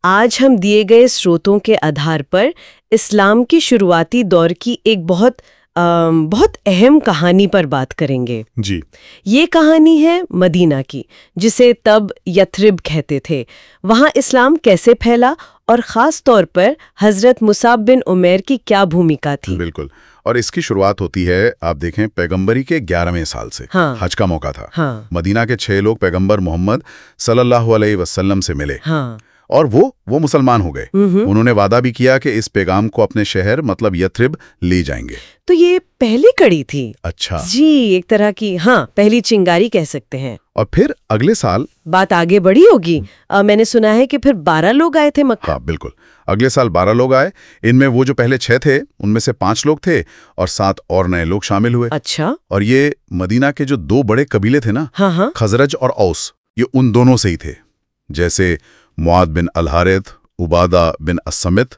آج ہم دیے گئے स्रोतों کے आधार पर इस्लाम की शुरुआती दौर की एक बहुत अहम कहानी पर बात करेंगे जी। ये कहानी है मदीना की, जिसे तब यथरिब कहते थे। वहाँ इस्लाम कैसे फैला और ख़ास तौर पर हज़रत मुसाब बिन उमैर की क्या भूमिका थी। बिल्कुल। और इसकी शुरुआत होती है, आप देखें, पैगंबरी के 11वें साल से। हाँ। हज का मौका था। हाँ। मदीना के 6 लोग पैगंबर मोहम्मद सल्लल्लाहु अलैहि वसल्लम से मिले। हाँ। और वो मुसलमान हो गए। उन्होंने वादा भी किया कि इस पैगाम को अपने शहर मतलब यथरिब ले जाएंगे। तो ये पहली कड़ी थी। अच्छा जी, एक तरह की पहली चिंगारी कह सकते हैं। और फिर अगले साल बात आगे बढ़ी होगी। मैंने सुना है कि फिर 12 लोग आए थे मक्का। हाँ बिल्कुल, अगले साल 12 लोग आए। इनमें वो जो पहले 6 थे उनमें से 5 लोग थे और 7 और नए लोग शामिल हुए। अच्छा। और ये मदीना के जो 2 बड़े कबीले थे ना, हाँ। खजरज और औस, ये उन दोनों से ही थे। जैसे मुआद बिन अल-हारिथ, उबादा बिन अस-समित,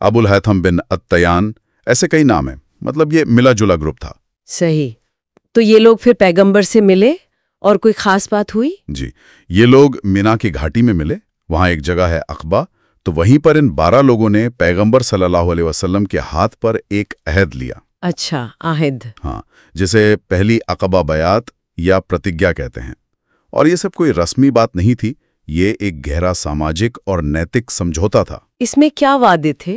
अबुल हैथम बिन अत-तयान, ऐसे कई नाम हैं। मतलब ये मिला जुला ग्रुप था। सही। तो ये लोग फिर पैगंबर से मिले और कोई खास बात हुई? जी, ये लोग मिना की घाटी में मिले। वहाँ एक जगह है अक़बा। तो वहीं पर इन 12 लोगों ने पैगंबर सल्लल्लाहु अलैहि वसल्लम के हाथ पर एक अहद लिया। अच्छा, आहिद। हाँ, जिसे पहली अक़बा बयात या प्रतिज्ञा कहते हैं। और ये सब कोई रस्मी बात नहीं थी, ये एक गहरा सामाजिक और नैतिक समझौता था। इसमें क्या वादे थे?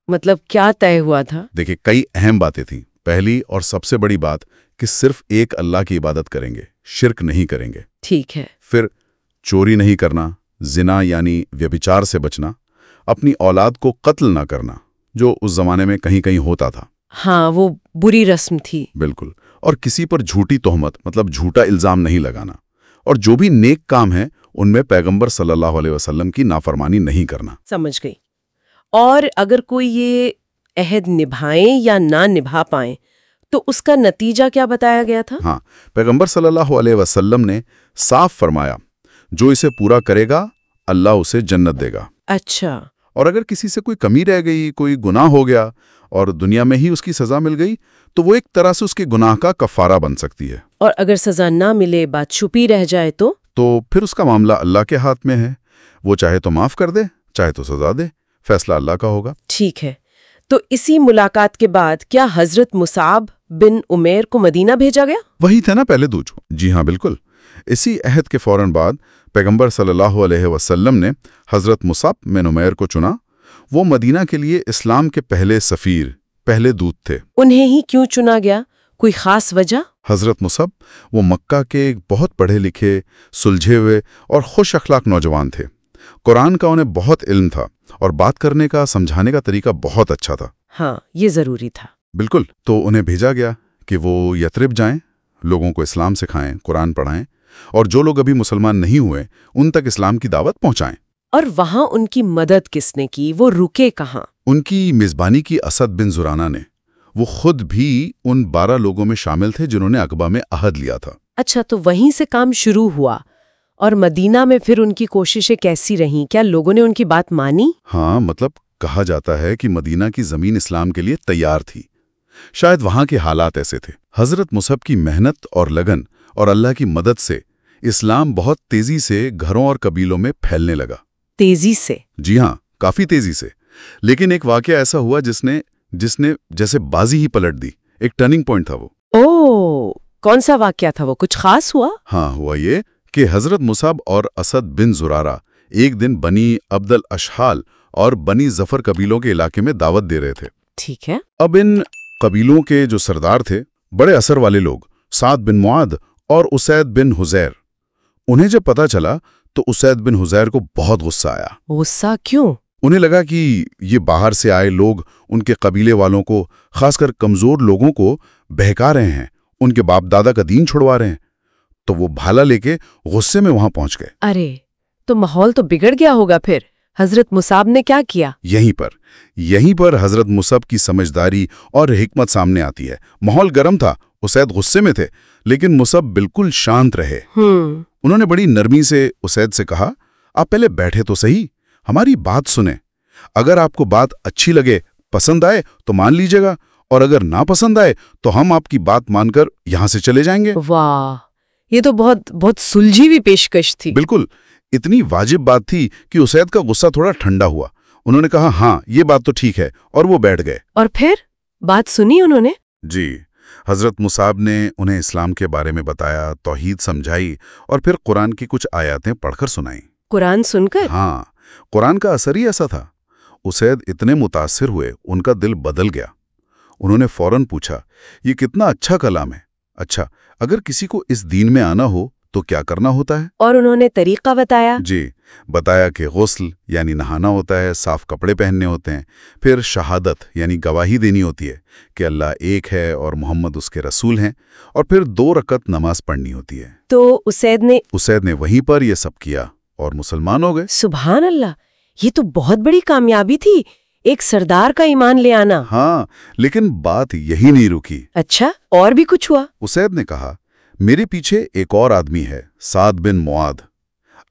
मतलब क्या तय हुआ था? देखिए, कई अहम बातें थीं। पहली और सबसे बड़ी बात कि सिर्फ एक अल्लाह की इबादत करेंगे, शिर्क नहीं करेंगे। ठीक है। फिर चोरी नहीं करना, जिना यानी व्यभिचार से बचना, अपनी औलाद को कत्ल ना करना, जो उस जमाने में कहीं कहीं होता था। हाँ, वो बुरी रस्म थी। बिल्कुल। और किसी पर झूठी तोहमत मतलब झूठा इल्जाम नहीं लगाना। और जो भी नेक काम है उनमें पैगंबर सल्लल्लाहु अलैहि वसल्लम की नाफरमानी नहीं करना। समझ गई। और अगर कोई ये अहद निभाएं या ना निभा पाएं तो उसका नतीजा क्या बताया गया था? हाँ, पैगंबर सल्लल्लाहु अलैहि वसल्लम ने साफ फरमाया, जो इसे पूरा करेगा अल्लाह उसे जन्नत देगा। अच्छा। और अगर किसी से कोई कमी रह गई, कोई गुनाह हो गया और दुनिया में ही उसकी सजा मिल गई, तो वो एक तरह से उसके गुनाह का कफारा बन सकती है। और अगर सजा ना मिले, बात छुपी रह जाए तो फिर उसका मामला अल्लाह के हाथ में है। वो चाहे तो माफ कर दे, चाहे तो सजा दे, फैसला अल्लाह का होगा। ठीक है। तो इसी मुलाकात के बाद क्या हजरत मुसाब बिन उमैर को मदीना भेजा गया? वही थे ना पहले दूज। जी हाँ बिल्कुल। इसी अहद के फौरन बाद पैगंबर सल्लल्लाहु अलैहि वसल्लम ने हजरत मुसाब बिन उमैर को चुना। वो मदीना के लिए इस्लाम के पहले सफीर, पहले दूत थे। उन्हें ही क्यों चुना गया? कोई खास वजह? हजरत मुसाब वो मक्का के एक बहुत पढ़े लिखे, सुलझे हुए और खुश अखलाक नौजवान थे। कुरान का उन्हें बहुत इल्म था और बात करने का, समझाने का तरीका बहुत अच्छा था। हाँ, ये जरूरी था। बिल्कुल। तो उन्हें भेजा गया कि वो यथरिब जाएं, लोगों को इस्लाम सिखाएं, कुरान पढ़ाएं और जो लोग अभी मुसलमान नहीं हुए उन तक इस्लाम की दावत पहुंचाएं। और वहां उनकी मदद किसने की? वो रुके कहाँ? उनकी मेजबानी की असद बिन जुराना ने। वो खुद भी उन 12 लोगों में शामिल थे जिन्होंने अक़बा में अहद लिया था। अच्छा, तो वहीं से काम शुरू हुआ। और मदीना में फिर उनकी कोशिशें कैसी रहीं? क्या लोगों ने उनकी बात मानी? हाँ, मतलब कहा जाता है कि मदीना की जमीन इस्लाम के लिए तैयार थी। शायद वहां के हालात ऐसे थे। हजरत मुसाब की मेहनत और लगन और अल्लाह की मदद से इस्लाम बहुत तेजी से घरों और कबीलों में फैलने लगा। तेजी से? जी हाँ, काफी तेजी से। लेकिन एक वाकया ऐसा हुआ जिसने जैसे बाजी ही पलट दी। एक टर्निंग पॉइंट था वो। ओह, कौन सा वाकया था वो? कुछ खास हुआ? हाँ, हुआ ये कि हजरत मुसाब और असद बिन जुरारा एक दिन बनी अब्दल अशहाल और बनी जफर कबीलों के इलाके में दावत दे रहे थे। ठीक है। अब इन कबीलों के जो सरदार थे, बड़े असर वाले लोग, साद बिन मुआद और उसैद बिन हुजैर, उन्हें जब पता चला तो उसैद बिन हुजैर को बहुत गुस्सा आया। गुस्सा क्यों? उन्हें लगा कि ये बाहर से आए लोग उनके कबीले वालों को, खासकर कमजोर लोगों को बहका रहे हैं, उनके बाप दादा का दीन छुड़वा रहे हैं। तो वो भाला लेके गुस्से में वहां पहुंच गए। अरे, तो माहौल तो बिगड़ गया होगा फिर। हजरत मुसाब ने क्या किया? यहीं पर हजरत मुसाब की समझदारी और हिकमत सामने आती है। माहौल गर्म था, उसैद गुस्से में थे, लेकिन मुसाब बिल्कुल शांत रहे। उन्होंने बड़ी नरमी से उसैद से कहा, आप पहले बैठे तो सही, हमारी बात सुने। अगर आपको बात अच्छी लगे, पसंद आए तो मान लीजिएगा, और अगर ना पसंद आए तो हम आपकी बात मानकर यहां से चले जाएंगे। वाह, ये तो बहुत बहुत सुलझी हुई पेशकश थी। बिल्कुल। इतनी वाजिब बात थी कि उसैद का गुस्सा थोड़ा ठंडा हुआ। उन्होंने कहा, हाँ ये बात तो ठीक है, और वो बैठ गए। और फिर बात सुनी उन्होंने? जी, हजरत मुसाब ने उन्हें इस्लाम के बारे में बताया, तौहीद समझाई और फिर कुरान की कुछ आयतें पढ़कर सुनाई। कुरान सुनकर? हाँ, कुरान का असर ही ऐसा था। उसैद इतने मुतासिर हुए, उनका दिल बदल गया। उन्होंने फौरन पूछा, ये कितना अच्छा कलाम है। अच्छा, अगर किसी को इस दीन में आना हो तो क्या करना होता है? और उन्होंने तरीका बताया? जी, बताया कि गुस्ल यानी नहाना होता है, साफ कपड़े पहनने होते हैं, फिर शहादत यानी गवाही देनी होती है कि अल्लाह एक है और मोहम्मद उसके रसूल हैं, और फिर 2 रकत नमाज पढ़नी होती है। तो उसैद ने वहीं पर ये सब किया और मुसलमान हो गए। सुभान अल्लाह, ये तो बहुत बड़ी कामयाबी थी, एक सरदार का ईमान ले आना। हाँ, लेकिन बात यही नहीं रुकी। अच्छा, और भी कुछ हुआ? उसैद ने कहा, मेरे पीछे एक और आदमी है, साद बिन मुआद।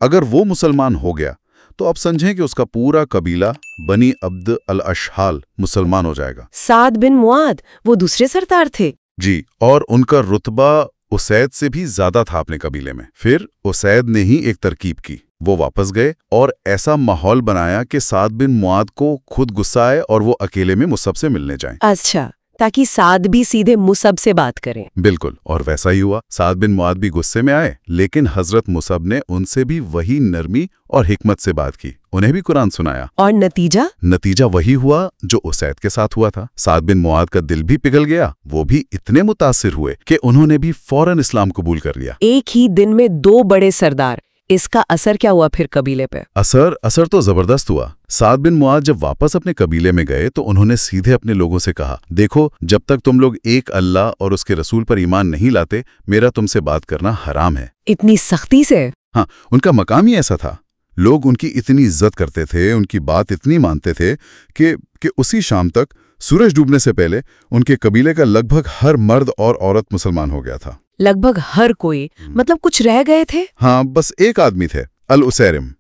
अगर वो मुसलमान हो गया तो अब समझें कि उसका पूरा कबीला बनी अब्द अल अशहाल मुसलमान हो जाएगा। साद बिन मुआद वो दूसरे सरदार थे? जी, और उनका रुतबा उसैद से भी ज्यादा था अपने कबीले में। फिर उसैद ने ही एक तरकीब की, वो वापस गए और ऐसा माहौल बनाया कि साद बिन मुआद को खुद गुस्सा आए और वो अकेले में मुसब से मिलने जाएं। अच्छा, ताकि साद भी सीधे मुसब से बात करें। बिल्कुल, और वैसा ही हुआ। साद बिन मुआद भी गुस्से में आए, लेकिन हजरत मुसब ने उनसे भी वही नरमी और हिकमत से बात की, उन्हें भी कुरान सुनाया। और नतीजा वही हुआ जो उसैद के साथ हुआ था। साद बिन मुआद का दिल भी पिघल गया। वो भी इतने मुतासिर हुए कि उन्होंने भी फौरन इस्लाम कबूल कर लिया। एक ही दिन में 2 बड़े सरदार। इसका असर क्या हुआ फिर कबीले पे? असर तो जबरदस्त हुआ। साद बिन मुआद जब वापस अपने कबीले में गए तो उन्होंने सीधे अपने लोगों से कहा, देखो, जब तक तुम लोग एक अल्लाह और उसके रसूल पर ईमान नहीं लाते, मेरा तुमसे बात करना हराम है। इतनी सख्ती से? हाँ, उनका मकाम ही ऐसा था। लोग उनकी इतनी इज्जत करते थे, उनकी बात इतनी मानते थे कि उसी शाम तक सूरज डूबने से पहले उनके कबीले का लगभग हर मर्द और औरत मुसलमान हो गया था। लगभग हर कोई? मतलब कुछ रह गए थे? हाँ, बस एक आदमी थे, अल उसैरिम।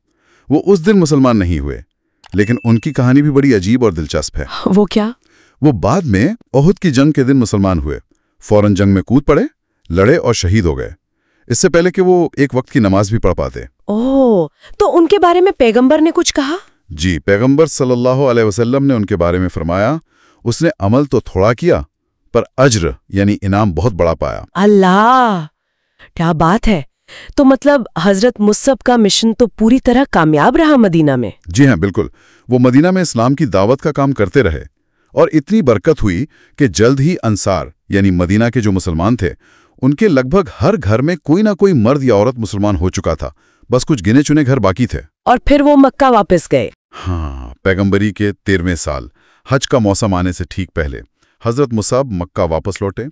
वो उस दिन मुसलमान नहीं हुए, लेकिन उनकी कहानी भी बड़ी अजीब और दिलचस्प है। वो क्या? वो बाद में ओहुद की जंग के दिन मुसलमान हुए, फौरन जंग में कूद पड़े, लड़े और शहीद हो गए, इससे पहले कि वो एक वक्त की नमाज भी पढ़ पाते। ओह, तो उनके बारे में पैगंबर ने कुछ कहा? जी, पैगंबर सल्लल्लाहु अलैहि वसल्लम ने उनके बारे में फरमाया, उसने अमल तो थोड़ा किया पर अज्र यानी इनाम बहुत बड़ा पाया। अल्लाह, क्या बात है। तो मतलब हजरत मुसब का मिशन तो पूरी तरह कामयाब रहा मदीना में? जी हाँ, बिल्कुल। वो मदीना में इस्लाम की दावत का काम करते रहे और इतनी बरकत हुई कि जल्द ही अंसार यानी मदीना के जो मुसलमान थे, उनके लगभग हर घर में कोई ना कोई मर्द या औरत मुसलमान हो चुका था। बस कुछ गिने चुने घर बाकी थे। और फिर वो मक्का वापस गए? हाँ, पैगंबरी के 13वें साल हज का मौसम आने से ठीक पहले हजरत मुसाब मक्का वापस लौटे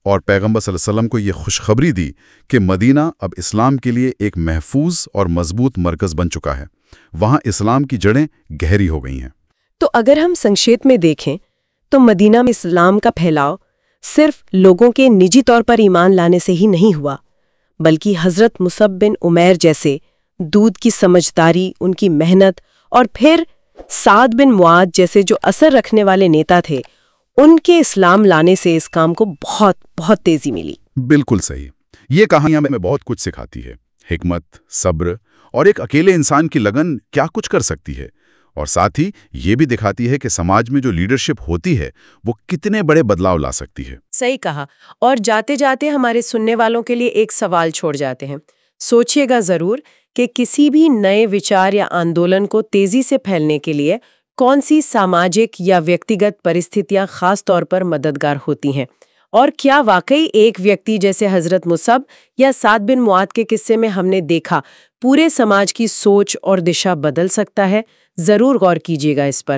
और पैगंबर सल्लल्लाहु अलैहि वसल्लम को ये खुशखबरी दी कि मदीना अब इस्लाम के लिए एक महफूज और मजबूत मरकज बन चुका है। वहाँ इस्लाम की जड़ें गहरी हो गई हैं। तो अगर हम संक्षेप में देखें तो मदीना में इस्लाम का फैलाव सिर्फ लोगों के निजी तौर पर ईमान लाने से ही नहीं हुआ, बल्कि हजरत मुसब बिन उमैर जैसे दूध की समझदारी, उनकी मेहनत और फिर साद बिन मुआद जैसे जो असर रखने वाले नेता थे, उनके इस्लाम लाने से इस काम को बहुत बहुत तेजी मिली। बिल्कुल सही। ये कहानियां हमें बहुत कुछ सिखाती है। हिकमत, सब्र और एक अकेले इंसान की लगन क्या कुछ कर सकती है, और साथ ही ये भी दिखाती है कि समाज में जो लीडरशिप होती है वो कितने बड़े बदलाव ला सकती है। सही कहा। और जाते जाते हमारे सुनने वालों के लिए एक सवाल छोड़ जाते हैं। सोचिएगा जरूर कि किसी भी नए विचार या आंदोलन को तेजी से फैलने के लिए कौन सी सामाजिक या व्यक्तिगत परिस्थितियां खास तौर पर मददगार होती हैं, और क्या वाकई एक व्यक्ति जैसे हजरत मुसब या साद बिन मुआद के किस्से में हमने देखा पूरे समाज की सोच और दिशा बदल सकता है। जरूर गौर कीजिएगा इस पर।